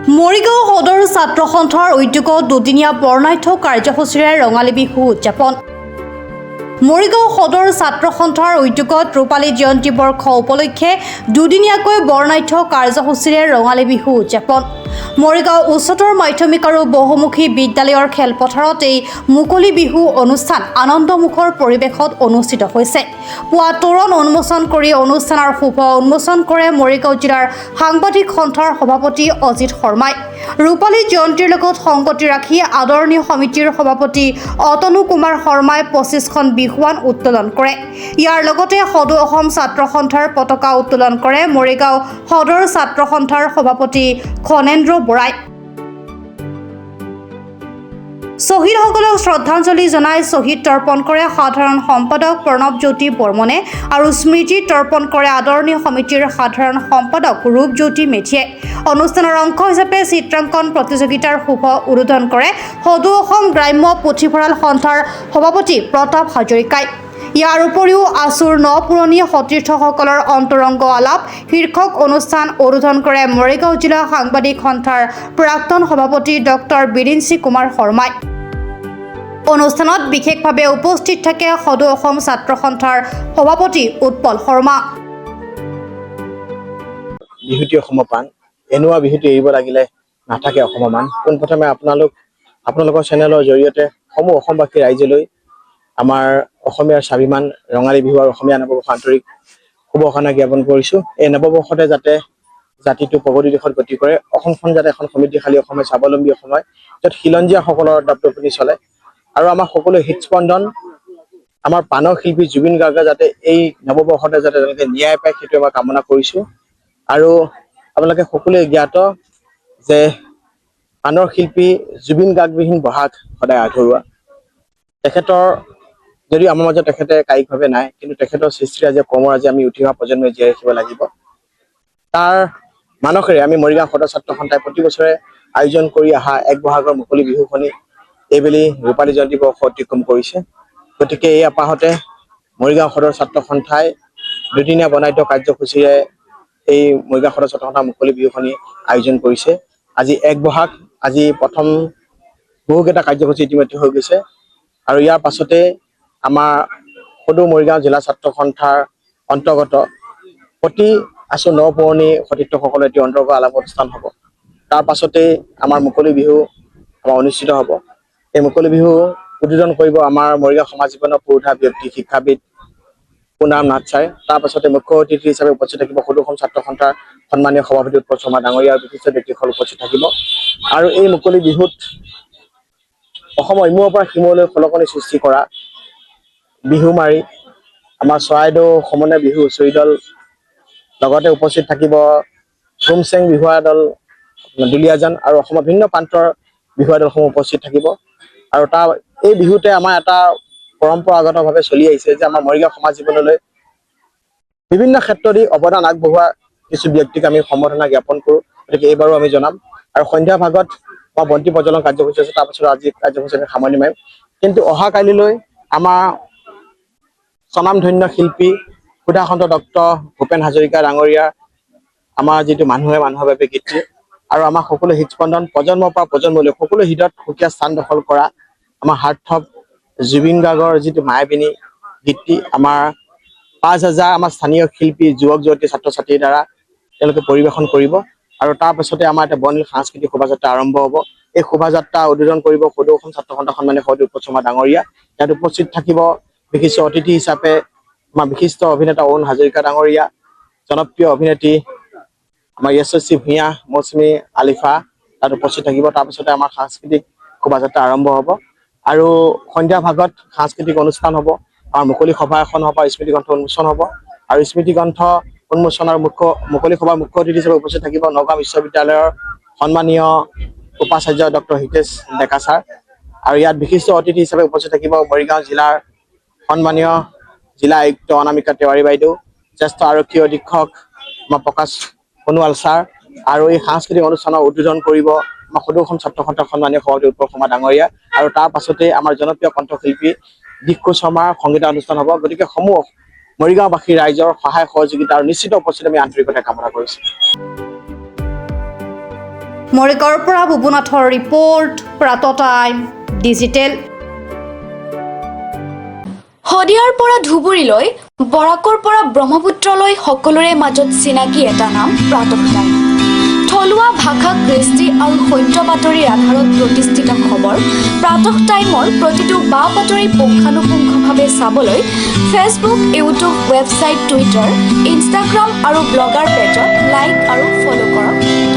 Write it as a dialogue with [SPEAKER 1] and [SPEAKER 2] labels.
[SPEAKER 1] মৰিগাঁও সদৰ ছাত্ৰ সন্থাৰ উদ্যোগত দুদিনীয়া বৰ্ণাঢ্য কাৰ্যসূচীৰে ৰঙালী বিহু উদযাপন। মৰিগাঁও সদৰ ছাত্ৰ সন্থাৰ উদ্যোগত ৰূপালী জয়ন্তী বৰ্ষ উপলক্ষে দুদিনীয়াকৈ বৰ্ণাঢ্য কাৰ্যসূচীৰে ৰঙালী বিহু উদযাপন। মৰিগাঁও উচ্চতৰ মাধ্যমিক আৰু বহুমুখী বিদ্যালয়ৰ খেলপথাৰত এই মুকলি বিহু অনুষ্ঠান আনন্দমুখৰ পৰিৱেশত অনুষ্ঠিত হৈছে। পুৱা তোৰণ উন্মোচন কৰি অনুষ্ঠানৰ শুভ উন্মোচন কৰে মৰিগাঁও জিলাৰ সাংবাদিক সন্থাৰ সভাপতি অজিত শৰ্মাই। ৰূপালী জয়ন্তীৰ লগত সংগতি ৰাখি আদৰণীয় সমিতিৰ সভাপতি অতনু কুমাৰ শৰ্মাই 25খন বিহুৱান উত্তোলন কৰে। ইয়াৰ লগতে সদৌ অসম ছাত্ৰ সন্থাৰ পতাকা উত্তোলন কৰে মৰিগাঁও সদৰ ছাত্ৰ সন্থাৰ সভাপতি খনেন্দ্ৰ বৰাই। শ্বহীদসকলক শ্ৰদ্ধাঞ্জলি জনাই শ্বহীদ তৰ্পণ কৰে সাধাৰণ সম্পাদক প্ৰণৱজ্যোতি বৰ্মনে আৰু স্মৃতি তৰ্পণ কৰে আদৰণীয় সমিতিৰ সাধাৰণ সম্পাদক ৰূপজ্যোতি মেধিয়ে। অনুষ্ঠানৰ অংশ হিচাপে চিত্ৰাংকন প্ৰতিযোগিতাৰ শুভ উদ্বোধন কৰে সদৌ অসম গ্ৰাম্য পুথিভঁৰাল সন্থাৰ সভাপতি প্ৰতাপ হাজৰিকাই। ইয়াৰ উপৰিও আছুৰ নপুৰণি সতীৰ্থসকলৰ অন্তৰংগ আলাপ শীৰ্ষক অনুষ্ঠান উদ্বোধন কৰে মৰিগাঁও জিলা সাংবাদিক সন্থাৰ প্ৰাক্তন সভাপতি ডক্টৰ বিৰিঞ্চি কুমাৰ শৰ্মাই। অনুষ্ঠানত বিশেষভাৱে উপস্থিত থাকে সদৌ অসম ছাত্ৰ সন্থাৰ সভাপতি উৎপল শৰ্মা।
[SPEAKER 2] বিহুটি অসমৰ প্ৰাণ, এনেকুৱা বিহুটি এৰিব লাগিলে নাথাকে অসমৰ মান। পোনপ্ৰথমে আপোনালোকৰ চেনেলৰ জৰিয়তে সমূহ অসমবাসী ৰাইজলৈ আমাৰ অসমীয়াৰ স্বাভিমান ৰঙালী বিহু আৰু অসমীয়া নৱবৰ্ষ আন্তৰিক শুভকামনা জ্ঞাপন কৰিছোঁ। এই নৱবৰ্ষতে যাতে জাতিটো প্ৰগতি দিশত গতি কৰে, অসমখন যাতে এখন সমৃদ্ধিশালী অসম হয়, স্বাৱলম্বী অসম হয়, য'ত খিলঞ্জীয়াসকলৰ দাপদপনি চলে আৰু আমাৰ সকলো হৃদস্পন্দন আমাৰ প্ৰাণৰ শিল্পী জুবিন গাৰ্গে যাতে এই নৱবৰ্ষতে যাতে তেওঁলোকে ন্যায় পায়, সেইটোৱে মই কামনা কৰিছোঁ। আৰু আপোনালোকে সকলোৱে জ্ঞাত যে প্ৰাণৰ শিল্পী জুবিন গাৰ্গবিহীন বহাগ সদায় আধৰুৱা। তেখেতৰ যদিও আমাৰ মাজত তেখেতে কায়িকভাৱে নাই, কিন্তু তেখেতৰ সৃষ্টিৰাজে কৰ্মৰাজে আমি উঠি অহা প্ৰজন্মই জীয়াই ৰাখিব লাগিব। তাৰ মানসেৰে আমি মৰিগাঁও সদৰ ছাত্ৰ সন্থাই প্ৰতি বছৰে আয়োজন কৰি অহা এক বহাগৰ মুকলি বিহুখনি এইবেলি ৰূপালী জয়ন্তী বৰ্ষ অতিক্ৰম কৰিছে। গতিকে এই আপাহতে মৰিগাঁও সদৰ ছাত্ৰ সন্থাই দুদিনীয়া বৰ্ণাঢ্য কাৰ্যসূচীৰে এই মৰিগাঁও সদৰ ছাত্ৰ সন্থাৰ মুকলি বিহুখনি আয়োজন কৰিছে। আজি এক বহাগ, আজি প্ৰথম বহুকেইটা কাৰ্যসূচী ইতিমধ্যে হৈ গৈছে আৰু ইয়াৰ পাছতে আমাৰ সদৌ মৰিগাঁও জিলা ছাত্ৰ সন্থাৰ অন্তৰ্গত প্ৰতি আছু নপুৰণি সতীৰ্থসকলৰ এটি অন্তৰ্গত আলাপ অনুষ্ঠান হ'ব। তাৰ পাছতেই আমাৰ মুকলি বিহু আমাৰ অনুষ্ঠিত হ'ব। এই মুকলি বিহু উদ্বোধন কৰিব আমাৰ মৰিগাঁও সমাজ জীৱনৰ পুৰোধা ব্যক্তি শিক্ষাবিদ পুনাম নাথ ছাৰে। তাৰ পাছতে মুখ্য অতিথি হিচাপে উপস্থিত থাকিব সদৌ অসম ছাত্ৰ সন্থাৰ সন্মানীয় সভাপতি উৎপল শৰ্মা ডাঙৰীয়া আৰু বিশিষ্ট ব্যক্তিসকল উপস্থিত থাকিব। আৰু এই মুকলি বিহুত অসমৰ ইমূৰৰ পৰা সিমূৰলৈ খলকনি সৃষ্টি কৰা বিহু মাৰি আমাৰ চৰাইদেউ সমন্বয় বিহু হুঁচৰি দল, লগতে উপস্থিত থাকিব ধুমচেং বিহুৱা দল, দুলীয়াজান আৰু অসমৰ ভিন্ন প্ৰান্তৰ বিহুৱা দলসমূহ উপস্থিত থাকিব। আৰু এই বিহুতে আমাৰ এটা পৰম্পৰাগতভাৱে চলি আহিছে যে আমাৰ মৰিগাঁও সমাজ জীৱনলৈ বিভিন্ন ক্ষেত্ৰত অৱদান আগবঢ়োৱা কিছু ব্যক্তিক আমি সম্বৰ্ধনা জ্ঞাপন কৰোঁ। গতিকে এইবাৰো আমি জনাম। আৰু সন্ধিয়া ভাগত আমাৰ বন্তি প্ৰজ্বলন কাৰ্যসূচী আছে, তাৰপিছত আজি কাৰ্যসূচী আমি সামৰণি মাৰিম। কিন্তু অহা কালিলৈ আমাৰ স্বনামধন্য শিল্পী সুধাকণ্ঠ ডক্টৰ ভূপেন হাজৰিকা ডাঙৰীয়া আমাৰ যিটো মানুহে মানুহৰ বাবে গীতটি আৰু আমাৰ সকলো হৃদস্পন্দন প্ৰজন্মৰ পৰা প্ৰজন্মলৈ সকলো হৃদয়ত সুকীয়া স্থান দখল কৰা আমাৰ হাৰ্থব জুবিন গাৰ্গৰ যিটো মায়াবিনী গীতটি আমাৰ 5,000 আমাৰ স্থানীয় শিল্পী যুৱক যুৱতী ছাত্ৰ ছাত্ৰীৰ দ্বাৰা তেওঁলোকে পৰিৱেশন কৰিব। আৰু তাৰ পাছতে আমাৰ এটা বৰ্ণিল সাংস্কৃতিক শোভাযাত্ৰা আৰম্ভ হ'ব। এই শোভাযাত্ৰা উদ্বোধন কৰিব সদৌ অসম ছাত্ৰ সন্থা সন্মানীয় সভাপতি উৎপল শৰ্মা ডাঙৰীয়া। ইয়াত উপস্থিত থাকিব বিশিষ্ট অতিথি হিচাপে আমাৰ বিশিষ্ট অভিনেতা অৰুণ হাজৰিকা ডাঙৰীয়া, জনপ্ৰিয় অভিনেত্ৰী আমাৰ য়শস্বী ভূঞা, মৌচুমী আলিফা তাত উপস্থিত থাকিব। তাৰপিছতে আমাৰ সাংস্কৃতিক শোভাযাত্ৰা আৰম্ভ হ'ব আৰু সন্ধিয়া ভাগত সাংস্কৃতিক অনুষ্ঠান হ'ব। আমাৰ মুকলি সভা এখন হ'ব, স্মৃতি গ্ৰন্থ উন্মোচন হ'ব আৰু স্মৃতি গ্ৰন্থ উন্মোচনৰ মুকলি সভাৰ মুখ্য অতিথি হিচাপে উপস্থিত থাকিব নগাঁও বিশ্ববিদ্যালয়ৰ সন্মানীয় উপাচাৰ্য ডক্টৰ হিতেশ ডেকা ছাৰ। আৰু ইয়াত বিশিষ্ট অতিথি হিচাপে উপস্থিত থাকিব মৰিগাঁও জিলাৰ সন্মানীয় জিলা আয়ুক্ত অনামিকা তিৱাৰী বাইদেউ, জ্যেষ্ঠ আৰক্ষী অধীক্ষক আমাৰ প্ৰকাশ সোণোৱাল ছাৰ। আৰু এই সাংস্কৃতিক অনুষ্ঠানৰ উদ্বোধন কৰিব আমাৰ সদৌ অসম ছাত্ৰ সন্থাৰ সন্মানীয় সভাপতি উৎপল শৰ্মা ডাঙৰীয়া। আৰু তাৰ পাছতে আমাৰ জনপ্ৰিয় কণ্ঠশিল্পী দিক্ষু শৰ্মাৰ সংগীতানুষ্ঠান হ'ব। গতিকে সমূহ মৰিগাঁওবাসী ৰাইজৰ সহায় সহযোগিতা আৰু নিশ্চিত উপস্থিতি আমি আন্তৰিকতাৰে কামনা কৰিছোঁ।
[SPEAKER 1] মৰিগাঁৱৰ পৰা ভুৱনাথৰ ৰিপৰ্ট, প্ৰাতঃ টাইম ডিজিটেল।
[SPEAKER 3] শদিয়াৰ পৰা ধুবুৰীলৈ, বৰাকৰ পৰা ব্ৰহ্মপুত্ৰলৈ সকলোৰে মাজত চিনাকি এটা নাম প্ৰাতঃ টাইম। থলুৱা ভাষা, কৃষ্টি আৰু সত্য বাতৰিৰ আধাৰত প্ৰতিষ্ঠিত খবৰ প্ৰাতঃ টাইমৰ প্ৰতিটো বা বাতৰি পুংখানুপুংখভাৱে চাবলৈ Facebook, YouTube, website, Twitter, Instagram আৰু ব্লগাৰ পেজত লাইক আৰু ফ'ল' কৰক।